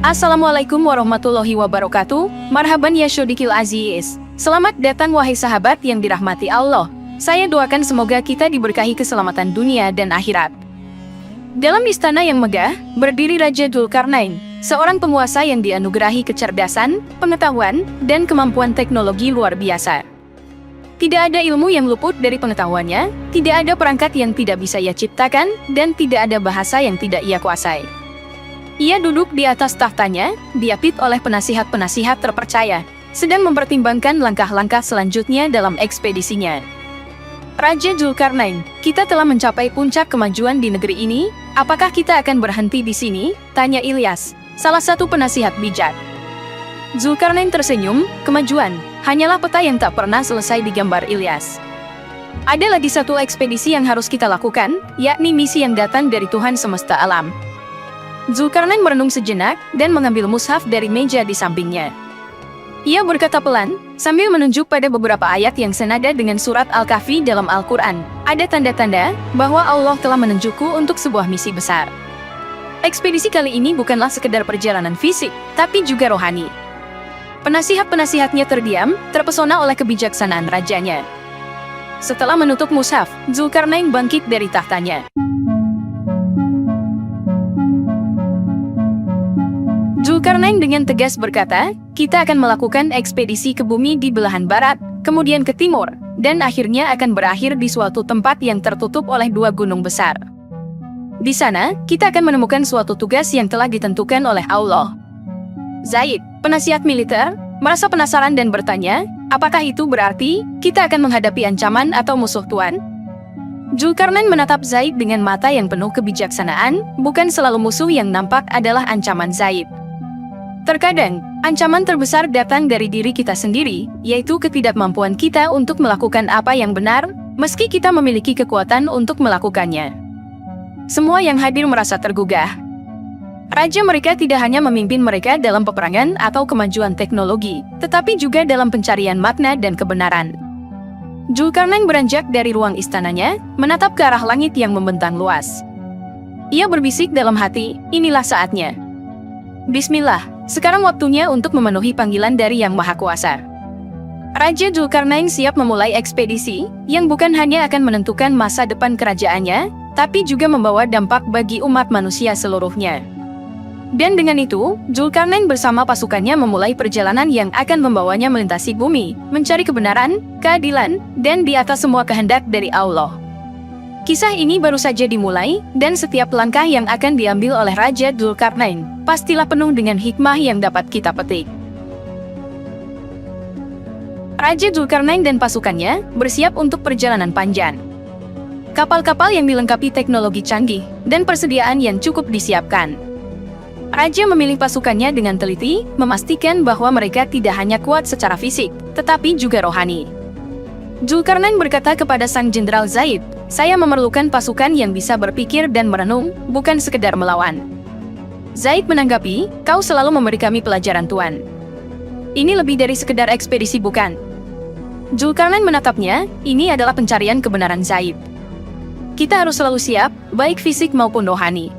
Assalamualaikum warahmatullahi wabarakatuh. Marhaban ya Syodikil Aziz. Selamat datang wahai sahabat yang dirahmati Allah. Saya doakan semoga kita diberkahi keselamatan dunia dan akhirat. Dalam istana yang megah, berdiri Raja Dzulkarnain, seorang penguasa yang dianugerahi kecerdasan, pengetahuan, dan kemampuan teknologi luar biasa. Tidak ada ilmu yang luput dari pengetahuannya, tidak ada perangkat yang tidak bisa ia ciptakan, dan tidak ada bahasa yang tidak ia kuasai. Ia duduk di atas tahtanya, diapit oleh penasihat-penasihat terpercaya, sedang mempertimbangkan langkah-langkah selanjutnya dalam ekspedisinya. Raja Dzulkarnain, kita telah mencapai puncak kemajuan di negeri ini, apakah kita akan berhenti di sini? Tanya Ilyas, salah satu penasihat bijak. Dzulkarnain tersenyum, kemajuan, hanyalah peta yang tak pernah selesai digambar Ilyas. Ada lagi satu ekspedisi yang harus kita lakukan, yakni misi yang datang dari Tuhan semesta alam. Dzulkarnain merenung sejenak, dan mengambil mushaf dari meja di sampingnya. Ia berkata pelan, sambil menunjuk pada beberapa ayat yang senada dengan surat Al-Kahfi dalam Al-Quran. Ada tanda-tanda bahwa Allah telah menunjukku untuk sebuah misi besar. Ekspedisi kali ini bukanlah sekedar perjalanan fisik, tapi juga rohani. Penasihat-penasihatnya terdiam, terpesona oleh kebijaksanaan rajanya. Setelah menutup mushaf, Dzulkarnain bangkit dari tahtanya. Dzulkarnain dengan tegas berkata, kita akan melakukan ekspedisi ke bumi di belahan barat, kemudian ke timur, dan akhirnya akan berakhir di suatu tempat yang tertutup oleh dua gunung besar. Di sana, kita akan menemukan suatu tugas yang telah ditentukan oleh Allah. Zaid, penasihat militer, merasa penasaran dan bertanya, apakah itu berarti kita akan menghadapi ancaman atau musuh Tuan? Dzulkarnain menatap Zaid dengan mata yang penuh kebijaksanaan, bukan selalu musuh yang nampak adalah ancaman Zaid. Terkadang, ancaman terbesar datang dari diri kita sendiri, yaitu ketidakmampuan kita untuk melakukan apa yang benar, meski kita memiliki kekuatan untuk melakukannya. Semua yang hadir merasa tergugah. Raja mereka tidak hanya memimpin mereka dalam peperangan atau kemajuan teknologi, tetapi juga dalam pencarian makna dan kebenaran. Dzulkarnain beranjak dari ruang istananya, menatap ke arah langit yang membentang luas. Ia berbisik dalam hati, inilah saatnya. Bismillah, sekarang waktunya untuk memenuhi panggilan dari Yang Maha Kuasa. Raja Dzulkarnain siap memulai ekspedisi, yang bukan hanya akan menentukan masa depan kerajaannya, tapi juga membawa dampak bagi umat manusia seluruhnya. Dan dengan itu, Dzulkarnain bersama pasukannya memulai perjalanan yang akan membawanya melintasi bumi, mencari kebenaran, keadilan, dan di atas semua kehendak dari Allah. Kisah ini baru saja dimulai, dan setiap langkah yang akan diambil oleh Raja Dzulkarnain, pastilah penuh dengan hikmah yang dapat kita petik. Raja Dzulkarnain dan pasukannya bersiap untuk perjalanan panjang. Kapal-kapal yang dilengkapi teknologi canggih, dan persediaan yang cukup disiapkan. Raja memilih pasukannya dengan teliti, memastikan bahwa mereka tidak hanya kuat secara fisik, tetapi juga rohani. Dzulkarnain berkata kepada sang Jenderal Zaid, saya memerlukan pasukan yang bisa berpikir dan merenung, bukan sekedar melawan. Zaid menanggapi, kau selalu memberi kami pelajaran Tuan. Ini lebih dari sekedar ekspedisi bukan? Dzulkarnain menatapnya, ini adalah pencarian kebenaran Zaid. Kita harus selalu siap, baik fisik maupun rohani.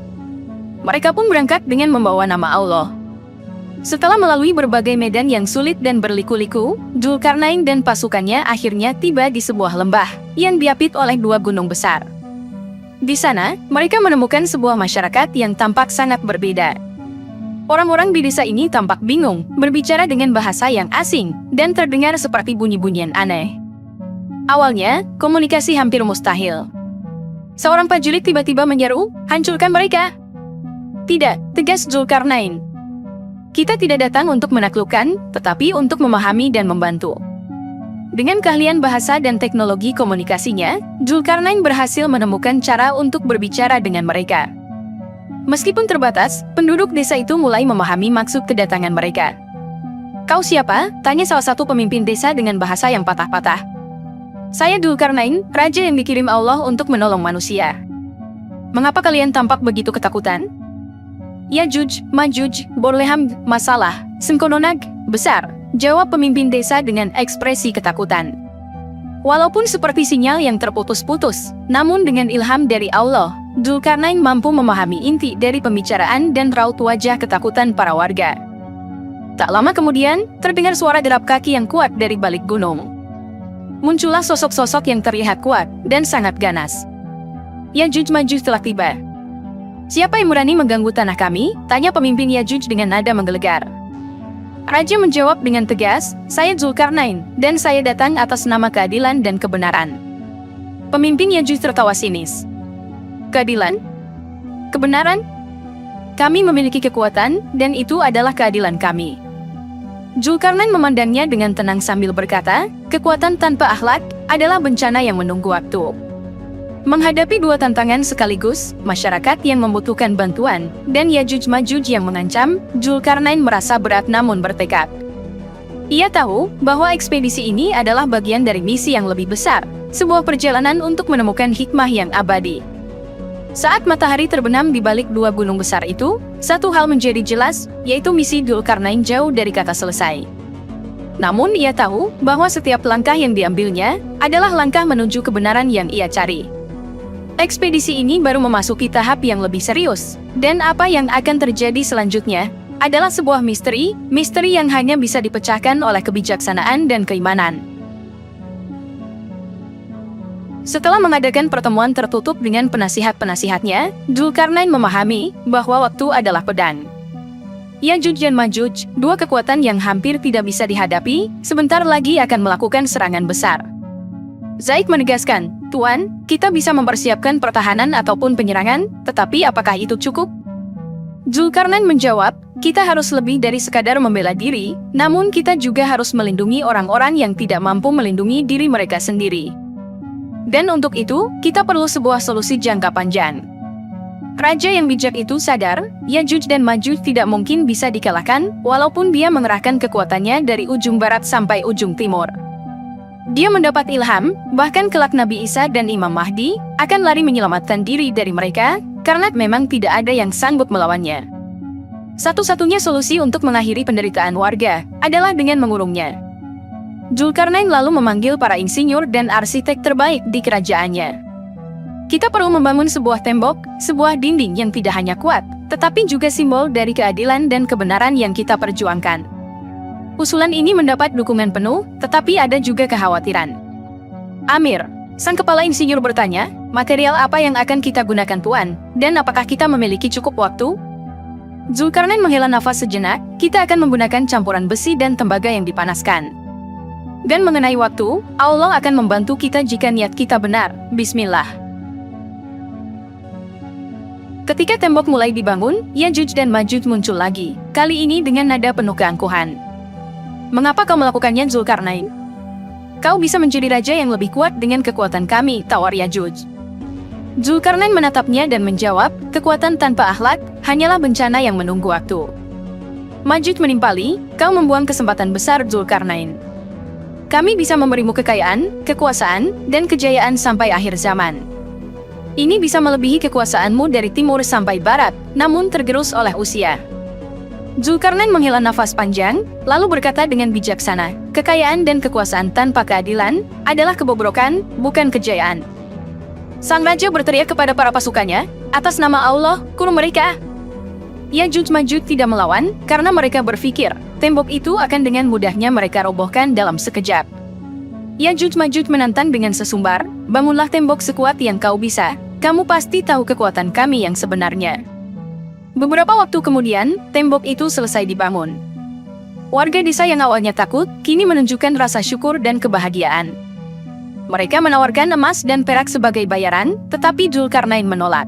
Mereka pun berangkat dengan membawa nama Allah. Setelah melalui berbagai medan yang sulit dan berliku-liku, Dzulkarnain dan pasukannya akhirnya tiba di sebuah lembah yang diapit oleh dua gunung besar. Di sana, mereka menemukan sebuah masyarakat yang tampak sangat berbeda. Orang-orang di desa ini tampak bingung, berbicara dengan bahasa yang asing, dan terdengar seperti bunyi-bunyian aneh. Awalnya, komunikasi hampir mustahil. Seorang prajurit tiba-tiba menyeru, hancurkan mereka! Tidak, tegas Dzulkarnain. Kita tidak datang untuk menaklukkan, tetapi untuk memahami dan membantu. Dengan keahlian bahasa dan teknologi komunikasinya, Dzulkarnain berhasil menemukan cara untuk berbicara dengan mereka. Meskipun terbatas, penduduk desa itu mulai memahami maksud kedatangan mereka. Kau siapa? Tanya salah satu pemimpin desa dengan bahasa yang patah-patah. Saya Dzulkarnain, raja yang dikirim Allah untuk menolong manusia. Mengapa kalian tampak begitu ketakutan? Yajuj, Majuj, Borleham, masalah, Sengkononag, besar, jawab pemimpin desa dengan ekspresi ketakutan. Walaupun seperti sinyal yang terputus-putus, namun dengan ilham dari Allah, Dzulkarnain mampu memahami inti dari pembicaraan dan raut wajah ketakutan para warga. Tak lama kemudian, terdengar suara derap kaki yang kuat dari balik gunung. Muncullah sosok-sosok yang terlihat kuat dan sangat ganas. Yajuj Majuj telah tiba. "Siapa yang berani mengganggu tanah kami?" tanya pemimpin Yajuj dengan nada menggelegar. Raja menjawab dengan tegas, "Saya Dzulkarnain, dan saya datang atas nama keadilan dan kebenaran." Pemimpin Yajuj tertawa sinis. "Keadilan? Kebenaran? Kami memiliki kekuatan, dan itu adalah keadilan kami." Dzulkarnain memandangnya dengan tenang sambil berkata, "Kekuatan tanpa akhlak adalah bencana yang menunggu waktu." Menghadapi dua tantangan sekaligus, masyarakat yang membutuhkan bantuan, dan Yajuj Majuj yang mengancam, Dzulkarnain merasa berat namun bertekad. Ia tahu bahwa ekspedisi ini adalah bagian dari misi yang lebih besar, sebuah perjalanan untuk menemukan hikmah yang abadi. Saat matahari terbenam di balik dua gunung besar itu, satu hal menjadi jelas, yaitu misi Dzulkarnain jauh dari kata selesai. Namun ia tahu bahwa setiap langkah yang diambilnya adalah langkah menuju kebenaran yang ia cari. Ekspedisi ini baru memasuki tahap yang lebih serius, dan apa yang akan terjadi selanjutnya adalah sebuah misteri yang hanya bisa dipecahkan oleh kebijaksanaan dan keimanan. Setelah mengadakan pertemuan tertutup dengan penasihat-penasihatnya, Dzulkarnain memahami bahwa waktu adalah pedang. Yajuj dan Majuj, dua kekuatan yang hampir tidak bisa dihadapi, sebentar lagi akan melakukan serangan besar. Zaid menegaskan, "Tuan, kita bisa mempersiapkan pertahanan ataupun penyerangan, tetapi apakah itu cukup?" Dzulkarnain menjawab, "Kita harus lebih dari sekadar membela diri, namun kita juga harus melindungi orang-orang yang tidak mampu melindungi diri mereka sendiri. Dan untuk itu, kita perlu sebuah solusi jangka panjang." Raja yang bijak itu sadar, Yajuj dan Majuj tidak mungkin bisa dikalahkan, walaupun dia mengerahkan kekuatannya dari ujung barat sampai ujung timur. Dia mendapat ilham, bahkan kelak Nabi Isa dan Imam Mahdi akan lari menyelamatkan diri dari mereka, karena memang tidak ada yang sanggup melawannya. Satu-satunya solusi untuk mengakhiri penderitaan warga adalah dengan mengurungnya. Dzulkarnain lalu memanggil para insinyur dan arsitek terbaik di kerajaannya. "Kita perlu membangun sebuah tembok, sebuah dinding yang tidak hanya kuat, tetapi juga simbol dari keadilan dan kebenaran yang kita perjuangkan." Usulan ini mendapat dukungan penuh, tetapi ada juga kekhawatiran. "Amir," sang kepala insinyur bertanya, "material apa yang akan kita gunakan Tuan, dan apakah kita memiliki cukup waktu?" Dzulkarnain menghela nafas sejenak, "Kita akan menggunakan campuran besi dan tembaga yang dipanaskan. Dan mengenai waktu, Allah akan membantu kita jika niat kita benar. Bismillah." Ketika tembok mulai dibangun, Yajuj dan Majuj muncul lagi, kali ini dengan nada penuh keangkuhan. "Mengapa kau melakukannya, Dzulkarnain? Kau bisa menjadi raja yang lebih kuat dengan kekuatan kami," tawar Yajuj. Dzulkarnain menatapnya dan menjawab, "Kekuatan tanpa akhlak hanyalah bencana yang menunggu waktu." Majuj menimpali, "Kau membuang kesempatan besar, Dzulkarnain. Kami bisa memberimu kekayaan, kekuasaan, dan kejayaan sampai akhir zaman. Ini bisa melebihi kekuasaanmu dari timur sampai barat, namun tergerus oleh usia." Dzulkarnain menghela nafas panjang, lalu berkata dengan bijaksana, "Kekayaan dan kekuasaan tanpa keadilan adalah kebobrokan, bukan kejayaan." Sang raja berteriak kepada para pasukannya, "Atas nama Allah, kurung mereka!" Yajuj Majuj tidak melawan, karena mereka berpikir, tembok itu akan dengan mudahnya mereka robohkan dalam sekejap. Yajuj Majuj menantang dengan sesumbar, "Bangunlah tembok sekuat yang kau bisa, kamu pasti tahu kekuatan kami yang sebenarnya." Beberapa waktu kemudian, tembok itu selesai dibangun. Warga desa yang awalnya takut, kini menunjukkan rasa syukur dan kebahagiaan. Mereka menawarkan emas dan perak sebagai bayaran, tetapi Dzulkarnain menolak.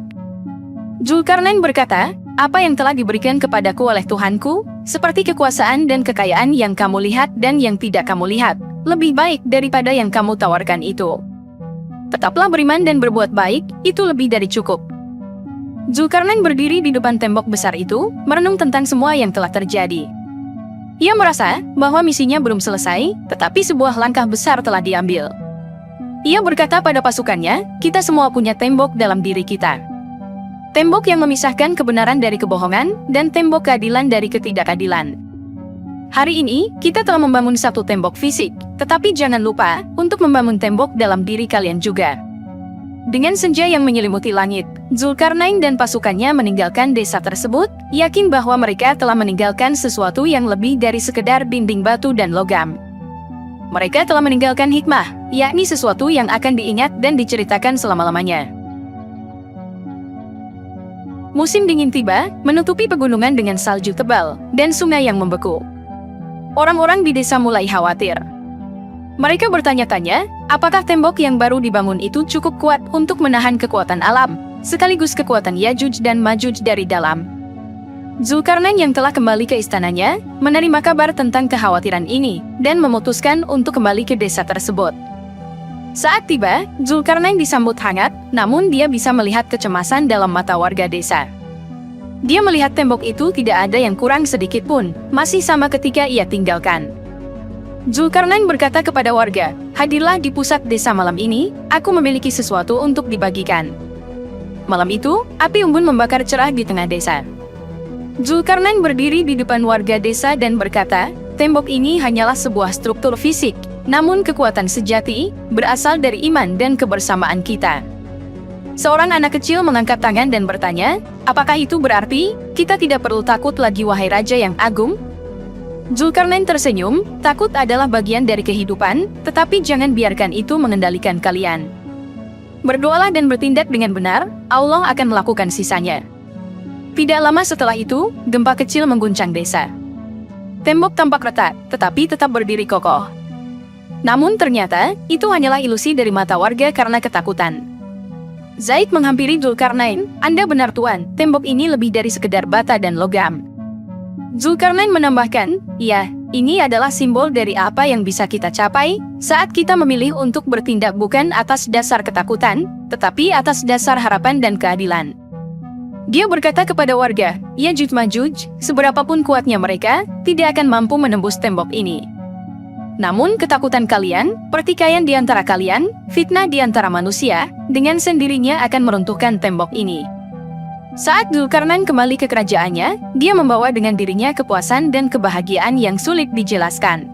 Dzulkarnain berkata, "Apa yang telah diberikan kepadaku oleh Tuhanku, seperti kekuasaan dan kekayaan yang kamu lihat dan yang tidak kamu lihat, lebih baik daripada yang kamu tawarkan itu. Tetaplah beriman dan berbuat baik, itu lebih dari cukup." Dzulkarnain berdiri di depan tembok besar itu, merenung tentang semua yang telah terjadi. Ia merasa bahwa misinya belum selesai, tetapi sebuah langkah besar telah diambil. Ia berkata pada pasukannya, "Kita semua punya tembok dalam diri kita. Tembok yang memisahkan kebenaran dari kebohongan, dan tembok keadilan dari ketidakadilan. Hari ini, kita telah membangun satu tembok fisik, tetapi jangan lupa untuk membangun tembok dalam diri kalian juga. Dengan senja yang menyelimuti langit, Zulkarnain dan pasukannya meninggalkan desa tersebut, yakin bahwa mereka telah meninggalkan sesuatu yang lebih dari sekedar dinding batu dan logam. Mereka telah meninggalkan hikmah, yakni sesuatu yang akan diingat dan diceritakan selama-lamanya. Musim dingin tiba, menutupi pegunungan dengan salju tebal, dan sungai yang membeku. Orang-orang di desa mulai khawatir. Mereka bertanya-tanya, apakah tembok yang baru dibangun itu cukup kuat untuk menahan kekuatan alam, sekaligus kekuatan Yajuj dan Majuj dari dalam. Zulkarnain yang telah kembali ke istananya, menerima kabar tentang kekhawatiran ini, dan memutuskan untuk kembali ke desa tersebut. Saat tiba, Zulkarnain disambut hangat, namun dia bisa melihat kecemasan dalam mata warga desa. Dia melihat tembok itu tidak ada yang kurang sedikit pun, masih sama ketika ia tinggalkan. Zulkarnain berkata kepada warga, "Hadirlah di pusat desa malam ini, aku memiliki sesuatu untuk dibagikan." Malam itu, api unggun membakar cerah di tengah desa. Zulkarnain berdiri di depan warga desa dan berkata, "Tembok ini hanyalah sebuah struktur fisik, namun kekuatan sejati berasal dari iman dan kebersamaan kita." Seorang anak kecil mengangkat tangan dan bertanya, "Apakah itu berarti kita tidak perlu takut lagi wahai Raja yang Agung?" Zulkarnain tersenyum, "Takut adalah bagian dari kehidupan, tetapi jangan biarkan itu mengendalikan kalian. Berdoalah dan bertindak dengan benar, Allah akan melakukan sisanya." Tidak lama setelah itu, gempa kecil mengguncang desa. Tembok tampak retak, tetapi tetap berdiri kokoh. Namun ternyata, itu hanyalah ilusi dari mata warga karena ketakutan. Zaid menghampiri Zulkarnain, "Anda benar Tuan, tembok ini lebih dari sekedar bata dan logam." Zulkarnain menambahkan, "Ya, ini adalah simbol dari apa yang bisa kita capai saat kita memilih untuk bertindak bukan atas dasar ketakutan, tetapi atas dasar harapan dan keadilan." Dia berkata kepada warga, "Yajuj Majuj, seberapapun kuatnya mereka, tidak akan mampu menembus tembok ini. Namun ketakutan kalian, pertikaian di antara kalian, fitnah di antara manusia, dengan sendirinya akan meruntuhkan tembok ini." Saat Zulkarnain kembali ke kerajaannya, dia membawa dengan dirinya kepuasan dan kebahagiaan yang sulit dijelaskan.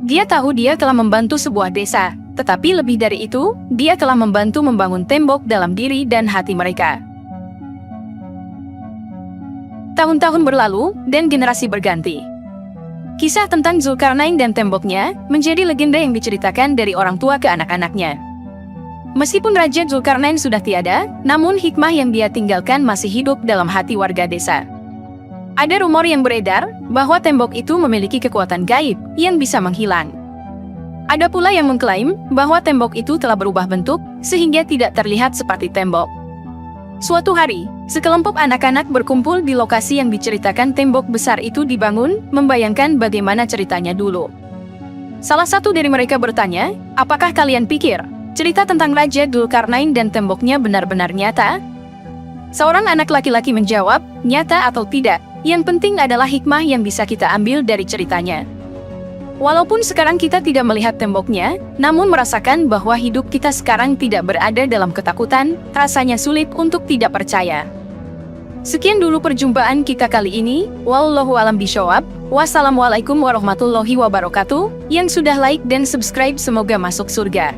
Dia tahu dia telah membantu sebuah desa, tetapi lebih dari itu, dia telah membantu membangun tembok dalam diri dan hati mereka. Tahun-tahun berlalu, dan generasi berganti. Kisah tentang Zulkarnain dan temboknya menjadi legenda yang diceritakan dari orang tua ke anak-anaknya. Meskipun Raja Zulkarnain sudah tiada, namun hikmah yang dia tinggalkan masih hidup dalam hati warga desa. Ada rumor yang beredar bahwa tembok itu memiliki kekuatan gaib yang bisa menghilang. Ada pula yang mengklaim bahwa tembok itu telah berubah bentuk sehingga tidak terlihat seperti tembok. Suatu hari, sekelompok anak-anak berkumpul di lokasi yang diceritakan tembok besar itu dibangun, membayangkan bagaimana ceritanya dulu. Salah satu dari mereka bertanya, "Apakah kalian pikir cerita tentang Raja Zulkarnain dan temboknya benar-benar nyata?" Seorang anak laki-laki menjawab, "Nyata atau tidak, yang penting adalah hikmah yang bisa kita ambil dari ceritanya. Walaupun sekarang kita tidak melihat temboknya, namun merasakan bahwa hidup kita sekarang tidak berada dalam ketakutan, rasanya sulit untuk tidak percaya." Sekian dulu perjumpaan kita kali ini. Wallahu a'lam bishawab. Wassalamualaikum warahmatullahi wabarakatuh. Yang sudah like dan subscribe semoga masuk surga.